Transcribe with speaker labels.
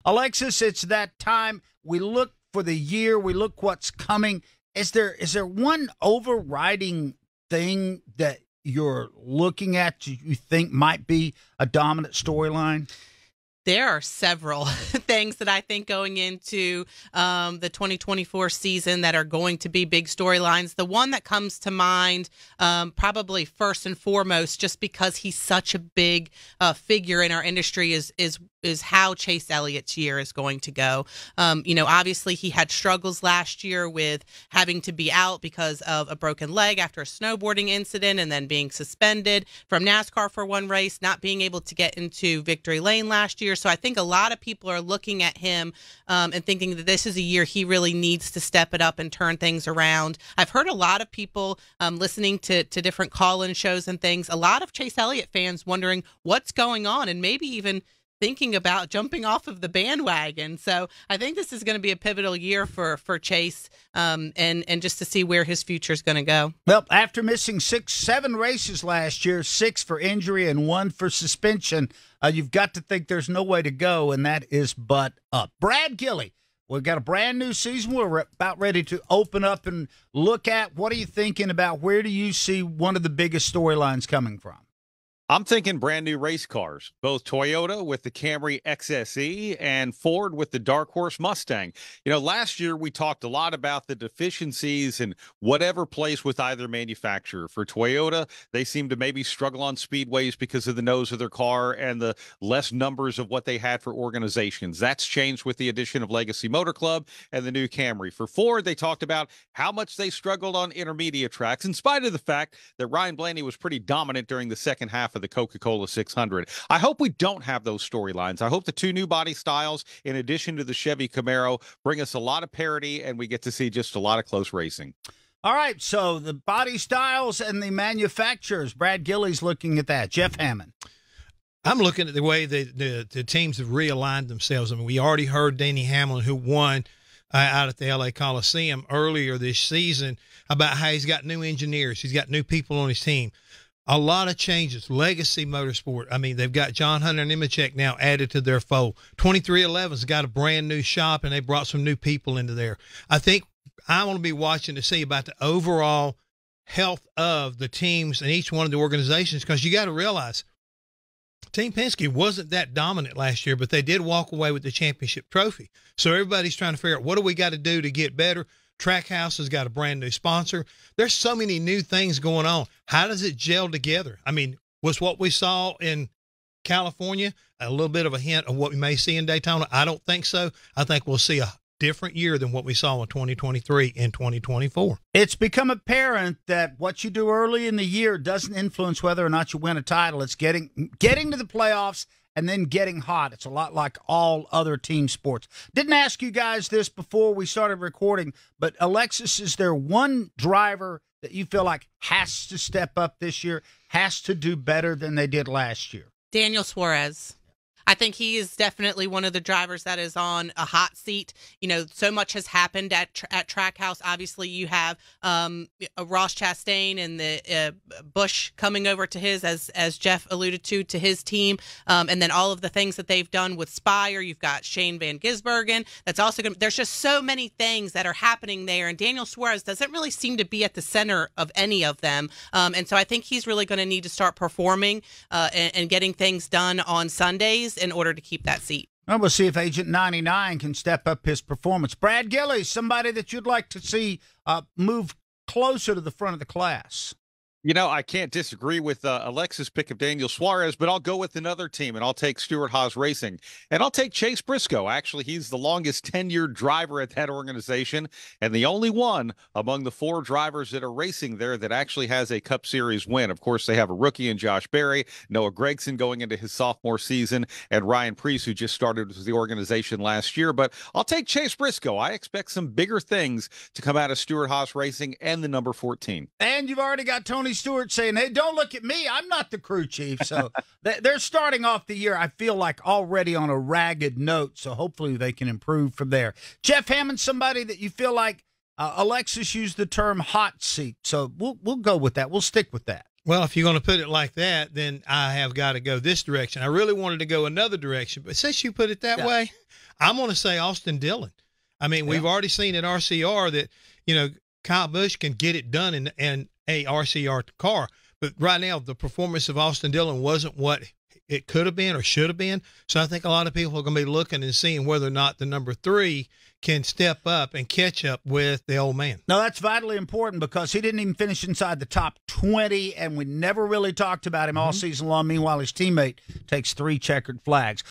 Speaker 1: Alexis, it's that time. We look for the year. We look what's coming. Is there one overriding thing that you're looking at you think might be a dominant storyline?
Speaker 2: There are several things that I think going into the 2024 season that are going to be big storylines. The one that comes to mind, probably first and foremost, just because he's such a big figure in our industry, is how Chase Elliott's year is going to go. Obviously he had struggles last year with having to be out because of a broken leg after a snowboarding incident and then being suspended from NASCAR for one race, not being able to get into victory lane last year. So I think a lot of people are looking at him and thinking that this is a year he really needs to step it up and turn things around. I've heard a lot of people listening to different call-in shows and things, a lot of Chase Elliott fans wondering what's going on and maybe even thinking about jumping off of the bandwagon. So I think this is going to be a pivotal year for Chase and just to see where his future is going to go.
Speaker 1: Well, after missing 7 races last year, 6 for injury and 1 for suspension, you've got to think there's no way to go, and that is but up. Brad Gillie, we've got a brand new season. We're about ready to open up and look at. What are you thinking about? Where do you see one of the biggest storylines coming from?
Speaker 3: I'm thinking brand new race cars, both Toyota with the Camry XSE and Ford with the Dark Horse Mustang. Last year we talked a lot about the deficiencies in whatever place with either manufacturer. For Toyota, they seem to maybe struggle on speedways because of the nose of their car and the less numbers of what they had for organizations. That's changed with the addition of Legacy Motor Club and the new Camry. For Ford, they talked about how much they struggled on intermediate tracks, in spite of the fact that Ryan Blaney was pretty dominant during the second half of the Coca-Cola 600. I hope we don't have those storylines. I hope the 2 new body styles, in addition to the Chevy Camaro, bring us a lot of parity and we get to see just a lot of close racing.
Speaker 1: All right, so the body styles and the manufacturers. Brad Gillie's looking at that. Jeff Hammond.
Speaker 4: I'm looking at the way the teams have realigned themselves. I mean, we already heard Denny Hamlin, who won out at the L.A. Coliseum earlier this season, about how he's got new engineers. He's got new people on his team. A lot of changes. Legacy Motorsport. I mean, they've got John Hunter and Nemechek now added to their fold. 2311's got a brand new shop, and they brought some new people into there. I think I want to be watching to see about the overall health of the teams and each one of the organizations, because you got to realize Team Penske wasn't that dominant last year, but they did walk away with the championship trophy. So everybody's trying to figure out, what do we got to do to get better? Trackhouse has got a brand new sponsor. There's so many new things going on. How does it gel together? I mean, was what we saw in California a little bit of a hint of what we may see in Daytona? I don't think so. I think we'll see a different year than what we saw in 2023 and 2024.
Speaker 1: It's become apparent that what you do early in the year doesn't influence whether or not you win a title. It's getting to the playoffs and then getting hot. It's a lot like all other team sports. Didn't ask you guys this before we started recording, but Alexis, is there one driver that you feel like has to step up this year, has to do better than they did last year?
Speaker 2: Daniel Suarez. I think he is definitely one of the drivers that is on a hot seat. So much has happened at Trackhouse. Obviously, you have Ross Chastain and the Busch coming over to his, as Jeff alluded to his team, and then all of the things that they've done with Spire. You've got Shane Van Gisbergen. That's also going. There's just so many things that are happening there, and Daniel Suarez doesn't really seem to be at the center of any of them. And so I think he's really going to need to start performing and getting things done on Sundays in order to keep that seat.
Speaker 1: Well, we'll see if Agent 99 can step up his performance. Brad Gillie, somebody that you'd like to see move closer to the front of the class.
Speaker 3: I can't disagree with Alexis' pick of Daniel Suarez, but I'll go with another team, and I'll take Stewart-Haas Racing. And I'll take Chase Briscoe. Actually, he's the longest tenured driver at that organization, and the only one among the 4 drivers that are racing there that actually has a Cup Series win. Of course, they have a rookie in Josh Berry, Noah Gragson going into his sophomore season, and Ryan Preece, who just started with the organization last year. But I'll take Chase Briscoe. I expect some bigger things to come out of Stewart-Haas Racing and the number 14.
Speaker 1: And you've already got Tony Stewart saying, hey, don't look at me. I'm not the crew chief. So they're starting off the year, I feel like, already on a ragged note. So hopefully they can improve from there. Jeff Hammond, somebody that you feel like Alexis used the term hot seat. So we'll go with that. We'll stick with that.
Speaker 4: Well, if you're going to put it like that, then I have got to go this direction. I really wanted to go another direction, but since you put it that way, I'm going to say Austin Dillon. I mean, we've already seen at RCR that, Kyle Busch can get it done in a RCR car. But right now, the performance of Austin Dillon wasn't what it could have been or should have been. So I think a lot of people are going to be looking and seeing whether or not the number 3 can step up and catch up with the old man.
Speaker 1: No, that's vitally important because he didn't even finish inside the top 20, and we never really talked about him all season long. Meanwhile, his teammate takes 3 checkered flags.